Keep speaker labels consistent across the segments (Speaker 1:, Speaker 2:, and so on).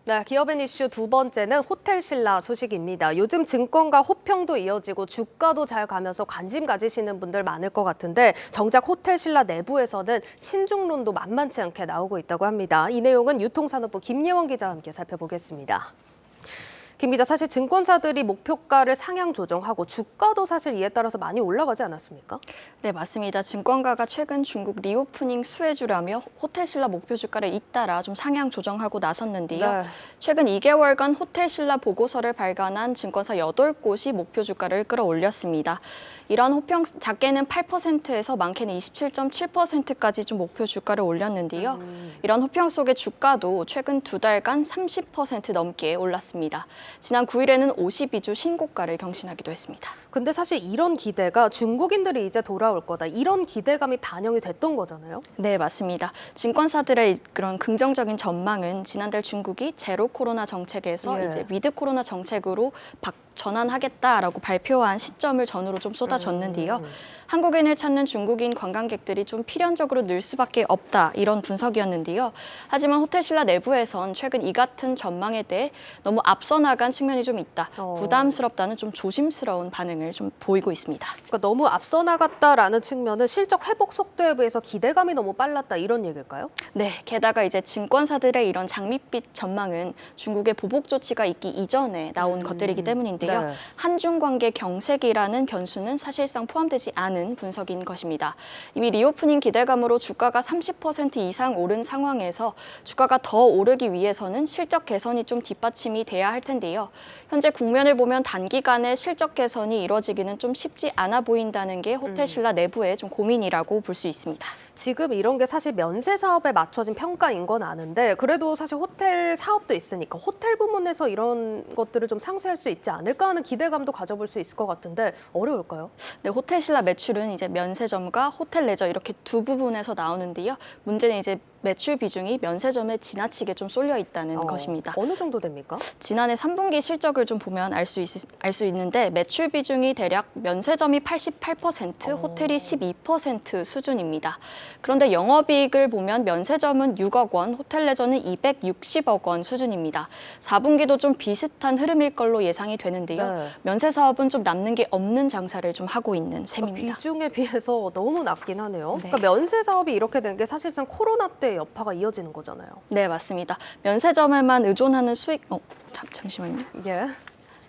Speaker 1: 네, 기업인 이슈 두 번째는 호텔신라 소식입니다. 요즘 증권가 호평도 이어지고 주가도 잘 가면서 관심 가지시는 분들 많을 것 같은데 정작 호텔신라 내부에서는 신중론도 만만치 않게 나오고 있다고 합니다. 이 내용은 유통산업부 김예원 기자와 함께 살펴보겠습니다. 김 기자, 사실 증권사들이 목표가를 상향 조정하고 주가도 사실 이에 따라서 많이 올라가지 않았습니까?
Speaker 2: 네, 맞습니다. 증권가가 최근 중국 리오프닝 수혜주라며 호텔신라 목표 주가를 잇따라 좀 상향 조정하고 나섰는데요.
Speaker 1: 네.
Speaker 2: 최근 2개월간 호텔신라 보고서를 발간한 증권사 8곳이 목표 주가를 끌어올렸습니다. 이런 호평 작게는 8%에서 많게는 27.7%까지 좀 목표 주가를 올렸는데요. 이런 호평 속에 주가도 최근 2달간 30% 넘게 올랐습니다. 지난 9일에는 52주 신고가를 경신하기도 했습니다.
Speaker 1: 근데 사실 이런 기대가 중국인들이 이제 돌아올 거다, 이런 기대감이 반영이 됐던 거잖아요?
Speaker 2: 네, 맞습니다. 증권사들의 그런 긍정적인 전망은 지난달 중국이 제로 코로나 정책에서 이제 위드 코로나 정책으로 전환하겠다라고 발표한 시점을 전후로 좀 쏟아졌는데요. 한국인을 찾는 중국인 관광객들이 좀 필연적으로 늘 수밖에 없다, 이런 분석이었는데요. 하지만 호텔신라 내부에선 최근 이 같은 전망에 대해 너무 앞서 나간 측면이 좀 있다, 부담스럽다는 좀 조심스러운 반응을 좀 보이고 있습니다.
Speaker 1: 그러니까 너무 앞서 나갔다라는 측면은 실적 회복 속도에 비해서 기대감이 너무 빨랐다, 이런 얘기일까요?
Speaker 2: 네, 게다가 이제 증권사들의 이런 장밋빛 전망은 중국의 보복 조치가 있기 이전에 나온 것들이기 때문인데요.
Speaker 1: 네.
Speaker 2: 한중 관계 경색이라는 변수는 사실상 포함되지 않은 분석인 것입니다. 이미 리오프닝 기대감으로 주가가 30% 이상 오른 상황에서 주가가 더 오르기 위해서는 실적 개선이 좀 뒷받침이 돼야 할 텐데요. 현재 국면을 보면 단기간에 실적 개선이 이뤄지기는 좀 쉽지 않아 보인다는 게 호텔신라 내부의 좀 고민이라고 볼 수 있습니다.
Speaker 1: 지금 이런 게 사실 면세 사업에 맞춰진 평가인 건 아는데 그래도 사실 호텔 사업도 있으니까 호텔 부문에서 이런 것들을 좀 상쇄할 수 있지 않을까 하는 기대감도 가져볼 수 있을 것 같은데 어려울까요?
Speaker 2: 네, 호텔신라 매출은 이제 면세점과 호텔 레저 이렇게 두 부분에서 나오는데요. 문제는 이제 매출 비중이 면세점에 지나치게 좀 쏠려 있다는 것입니다.
Speaker 1: 어느 정도 됩니까?
Speaker 2: 지난해 3분기 실적을 좀 보면 알 수 있는데 매출 비중이 대략 면세점이 88%, 호텔이 12% 수준입니다. 그런데 영업이익을 보면 면세점은 6억 원, 호텔 레저는 260억 원 수준입니다. 4분기도 좀 비슷한 흐름일 걸로 예상이 되는데요.
Speaker 1: 네.
Speaker 2: 면세 사업은 좀 남는 게 없는 장사를 좀 하고 있는 셈입니다.
Speaker 1: 비중에 비해서 너무 낮긴 하네요.
Speaker 2: 네.
Speaker 1: 그러니까 면세 사업이 이렇게 된 게 사실상 코로나 때 여파가 이어지는 거잖아요.
Speaker 2: 네, 맞습니다. 면세점에만 의존하는 수익... 잠시만요.
Speaker 1: 예.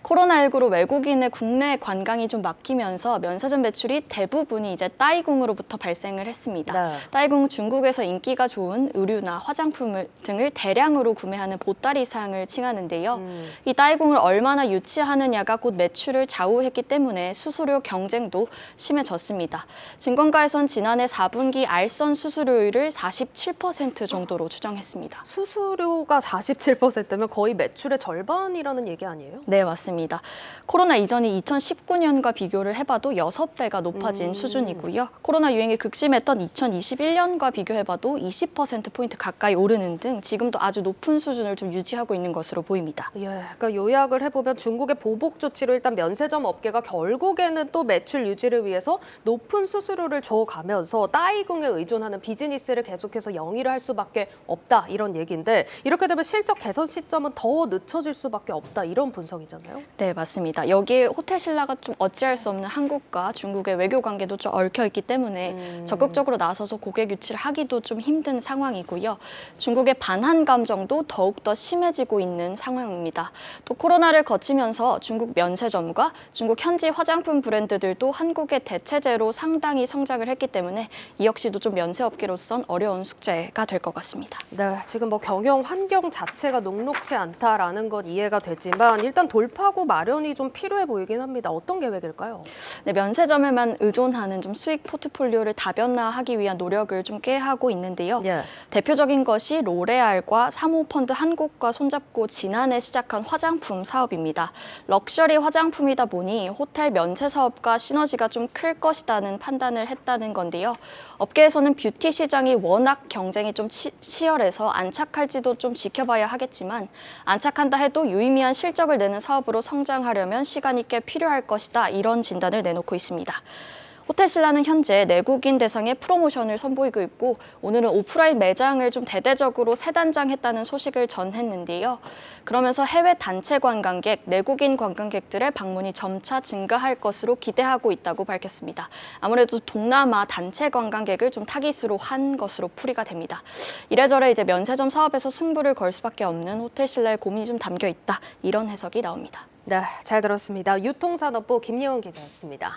Speaker 2: 코로나19로 외국인의 국내 관광이 좀 막히면서 면세점 매출이 대부분이 이제 따이궁으로부터 발생을 했습니다.
Speaker 1: 네.
Speaker 2: 따이궁은 중국에서 인기가 좋은 의류나 화장품 등을 대량으로 구매하는 보따리 상을 칭하는데요. 이 따이궁을 얼마나 유치하느냐가 곧 매출을 좌우했기 때문에 수수료 경쟁도 심해졌습니다. 증권가에선 지난해 4분기 알선 수수료율을 47% 정도로 추정했습니다.
Speaker 1: 수수료가 47%면 거의 매출의 절반이라는 얘기 아니에요?
Speaker 2: 네, 맞습니다. 코로나 이전이 2019년과 비교를 해봐도 6배가 높아진 수준이고요. 코로나 유행이 극심했던 2021년과 비교해봐도 20%포인트 가까이 오르는 등 지금도 아주 높은 수준을 좀 유지하고 있는 것으로 보입니다.
Speaker 1: 예, 그러니까 요약을 해보면 중국의 보복 조치로 일단 면세점 업계가 결국에는 또 매출 유지를 위해서 높은 수수료를 줘가면서 따이궁에 의존하는 비즈니스를 계속해서 영위를 할 수밖에 없다, 이런 얘기인데 이렇게 되면 실적 개선 시점은 더 늦춰질 수밖에 없다, 이런 분석이잖아요.
Speaker 2: 네, 맞습니다. 여기에 호텔신라가 좀 어찌할 수 없는 한국과 중국의 외교 관계도 좀 얽혀 있기 때문에 적극적으로 나서서 고객 유치를 하기도 좀 힘든 상황이고요. 중국의 반한 감정도 더욱더 심해지고 있는 상황입니다. 또 코로나를 거치면서 중국 면세점과 중국 현지 화장품 브랜드들도 한국의 대체제로 상당히 성장을 했기 때문에 이 역시도 좀 면세업계로선 어려운 숙제가 될 것 같습니다.
Speaker 1: 네, 지금 뭐 경영 환경 자체가 녹록지 않다라는 건 이해가 되지만 일단 돌파구 마련이 좀 필요해 보이긴 합니다. 어떤 계획일까요?
Speaker 2: 네, 면세점에만 의존하는 좀 수익 포트폴리오를 다변화하기 위한 노력을 좀 꽤 하고 있는데요.
Speaker 1: 예.
Speaker 2: 대표적인 것이 로레알과 사모펀드 한국과 손잡고 지난해 시작한 화장품 사업입니다. 럭셔리 화장품이다 보니 호텔 면세 사업과 시너지가 좀 클 것이라는 판단을 했다는 건데요. 업계에서는 뷰티 시장이 워낙 경쟁이 좀 치열해서 안착할지도 좀 지켜봐야 하겠지만 안착한다 해도 유의미한 실적을 내는 사업으로 성장하려면 시간이 꽤 필요할 것이다, 이런 진단을 내놓고 있습니다. 호텔신라는 현재 내국인 대상의 프로모션을 선보이고 있고 오늘은 오프라인 매장을 좀 대대적으로 새 단장했다는 소식을 전했는데요. 그러면서 해외 단체 관광객, 내국인 관광객들의 방문이 점차 증가할 것으로 기대하고 있다고 밝혔습니다. 아무래도 동남아 단체 관광객을 좀 타깃으로 한 것으로 풀이가 됩니다. 이래저래 이제 면세점 사업에서 승부를 걸 수밖에 없는 호텔신라의 고민이 좀 담겨 있다. 이런 해석이 나옵니다.
Speaker 1: 네, 잘 들었습니다. 유통산업부 김예원 기자였습니다.